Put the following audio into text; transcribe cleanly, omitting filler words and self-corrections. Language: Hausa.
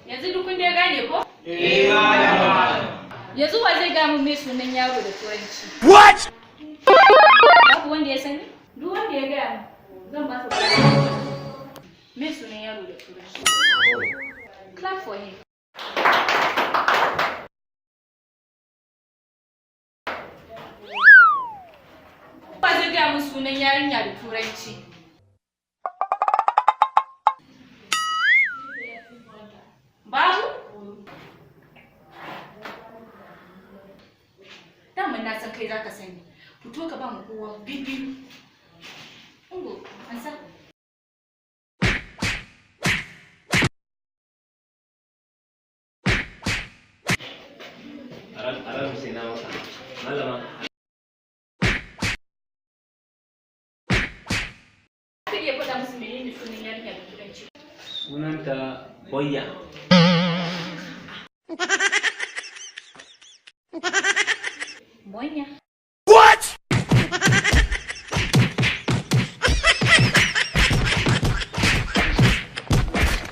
Yanzu duk kun dai gane ko? malama. Yanzu wa zai ga mun me sunan yaro da turanci? What? Babu wanda ya sani? Duk wanda ya gaya mu zan ba sa me sunan yaro da turanci. Clap for him. Wa zai gaya mun sunan yarinya da turanci? Babu? Daman na san kai zaka sani. Fito ka ba mu kowa bibiyu. Ungo, an sa. Aram sai na maka. Malama. Ka iya faɗa musu menene sunan yarinya da turanci? Sunanta Boyya.